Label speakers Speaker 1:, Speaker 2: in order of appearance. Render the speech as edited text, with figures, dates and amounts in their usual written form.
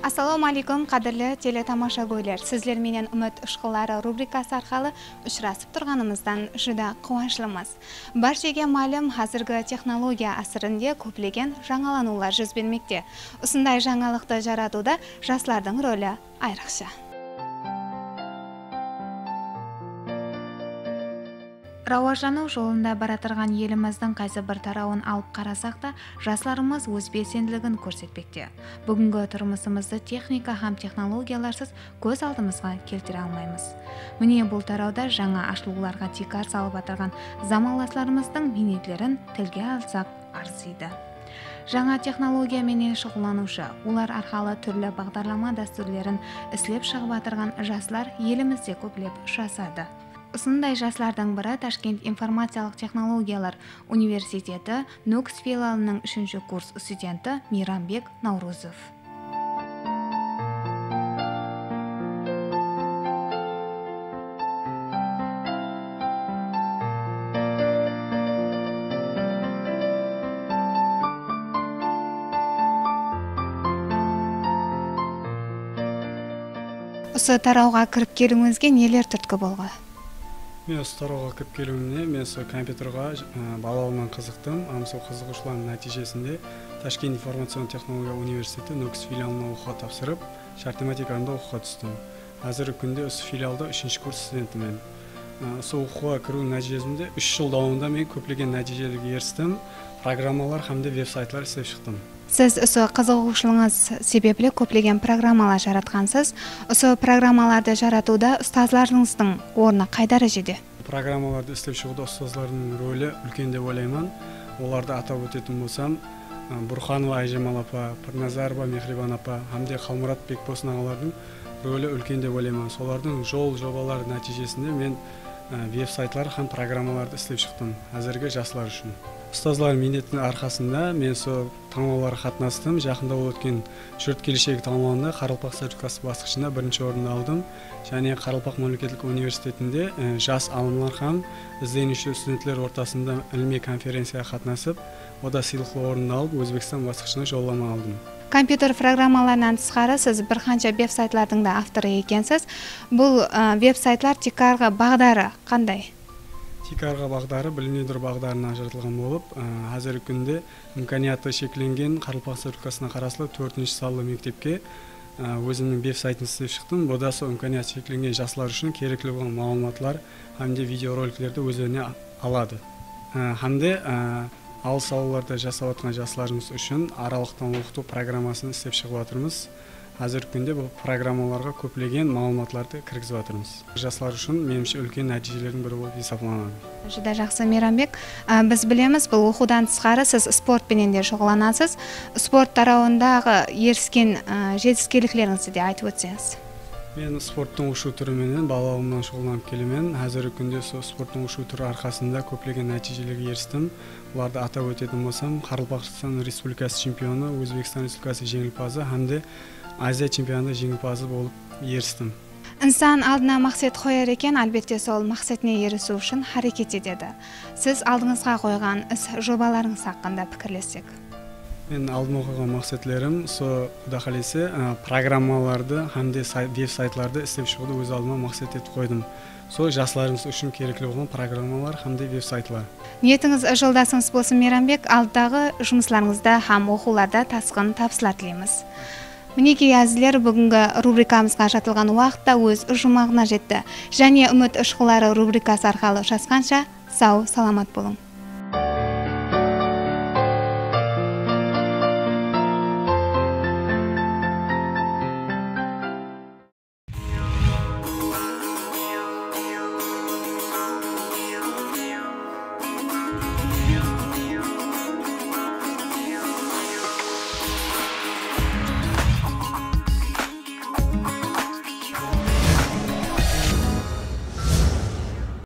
Speaker 1: Assalomu alaykum qadrli teletamaşago'ylar. Sizler menen Umid Ishqillari rubrikasi orqali uchrashib turganimizdan juda quvonchliman. Barchaga ma'lum, hozirgi texnologiya asrida ko'plagan yangilanuvlar yuz bermoqda. Usunday yangilikni yaratuvda yoshlarning roli ayriqcha. Rivojlanish yo'lida baratirgan yelimizning qaysi bir tarafini olib qarasak da, yoshlarimiz o'z belsendiligini ko'rsatmoqda. Bugungi turmushimizda texnika ham texnologiyalarsiz ko'z oldimizga keltira olmaymiz. Mene bu tarafda yangi ashluqlarga tikar solib o'tirgan zamonlashlarimizning minetlarini tilga olsak arziydi. Жаңа texnologiya менен shug'ullanuvchi, ular orqali turli bag'darlama dasturlarini izlab chiqib o'tirgan yoshlar yelimizda ko'plab uchrashadi. Usunday yoshlardan biri Toshkent informatsiyalik texnologiyalar universiteti Nukus filialining 3-kurs studenti Mirambek Navruzov. Осы тарауға кіріп келуіңізге нелер түрткі болған?
Speaker 2: Мен осы тарауға кіріп келуімне, мен осы компьютерға балалығымнан қызықтым. Сол қызығушылықтың нәтижесінде Ташкент информациялық технология университеті Nukus филиалына оқуға тапсырып, шарт математиканы оқуға түстім. Қазіргі күнде осы филиалда 3-курс студентімін. Сол оқуға кіру нәтижесінде 3 жыл давамында мен көптеген нәтижелерге ерістім. Программалар hamda веб-сайтлар істеп шықтым.
Speaker 1: Siz осы қызығушылығыңыз себеплі көптеген программалар жаратқансыз. Осы программаларды жаратуда ұстазларыңыздың орны қай дәрежеде?
Speaker 2: Программаларды істеп шығуда ұстазлардың рөлі үлкен деп ойлаймын. Оларды атап өтетін болсам, Бурханова Айжамал апа, Пірназарова Мехрибан апа, hamda Қалмұрат Бекбосын ағалардың рөлі үлкен деп ойлаймын. Солардың жобалары нәтижесінде мен веб-сайтлар һәм программаларды істеп шықтым. Әзірге жастар үшін. Ұстазлар минетінің арқасында мен сол таңдауларға қатынастым. Жақында өткен жұрт келешегі таңдауында Қаралпақ сертификаты басқышында 1-ші орынды алдым. Және Қаралпақ мемлекеттік университетінде жас алымлар һәм ізденуші студенттер ортасында ilmiy конференцияға қатынасып, ода сыйлықты орынды алып, Өзбекстан басқышына жолдама алдым.
Speaker 1: Компьютер программаларынан тышқары сіз бір қанша веб-сайтлардың да авторы екенсіз. Бұл веб-сайтлар тикарға бағдары қандай?
Speaker 2: Тикарға бағдары білімдендіру бағдарына ажыратылған болып, қазіргі күнде имканияты шекленген Қаралпақ сертификатына қарасылы 4-ші салы мектепке өзімнің веб-сайтын істеп шықтым. Бұда сол имканияты шекленген жастар үшін керекті болған мағлұматлар hamda видеороликлерді өздеріне алады. Hamda алыс ауылдарда жасап жатқан жастарымыз үшін аралықтан оқыту программасын істеп шығып жатырмыз. Қазіргі күнде бұл программаларға көптеген мағлұматларды кіргізіп жатырмыз. Жастар үшін меніңше үлкен нәтижелердің бірі болып есептелінеді.
Speaker 1: Juda жақсы, Мейрамбек. Біз білеміз, бұл оқудан тысқары сіз спортпенен де шұғыланасыз. Спорт тарауындағы еріскен жетістіктеріңізді де айтып өтсеңіз.
Speaker 2: Мен спорттың ұшу түріменен балалығымнан шұғыланып келемін. Қазіргі күнде сол спорттың ұшу түрі арқасында көптеген нәтижелерге ерістім. Оларды атап өтетін болсам, Қаралпақстан Республикасы чемпионы, Өзбекстан Республикасы жеңімпазы hamda Азия чемпионы жеңімпазы болып ерістім.
Speaker 1: Insan алдына мақсат қояр екен, әлбетте сол мақсатына ерісу үшін харекет етеді. Сіз алдыңызға қойған іс жобаларыңыз хақында пікірлессек?
Speaker 2: Мен алдыма қойған мақсатларым сол Құда қаласа программаларды hamda веб-сайтларды істеп шығуды өз алдыма мақсат етіп қойдым. Сол жастарымыз үшін керекті болған программалар hamda веб-сайтлар.
Speaker 1: Ниетіңіз жолдасыңыз болсын, Мейрамбек. Алдағы жұмысларыңызда һәм оқуларда тасқын табыстар тілейміз. Мінекей әзілер, бүгінгі рубрикамызға жатылған уақытта өз ұжымағына жетті. Және Umid Ishqillari рубрикасы арқылы ұшасқанша сау, саламат болың.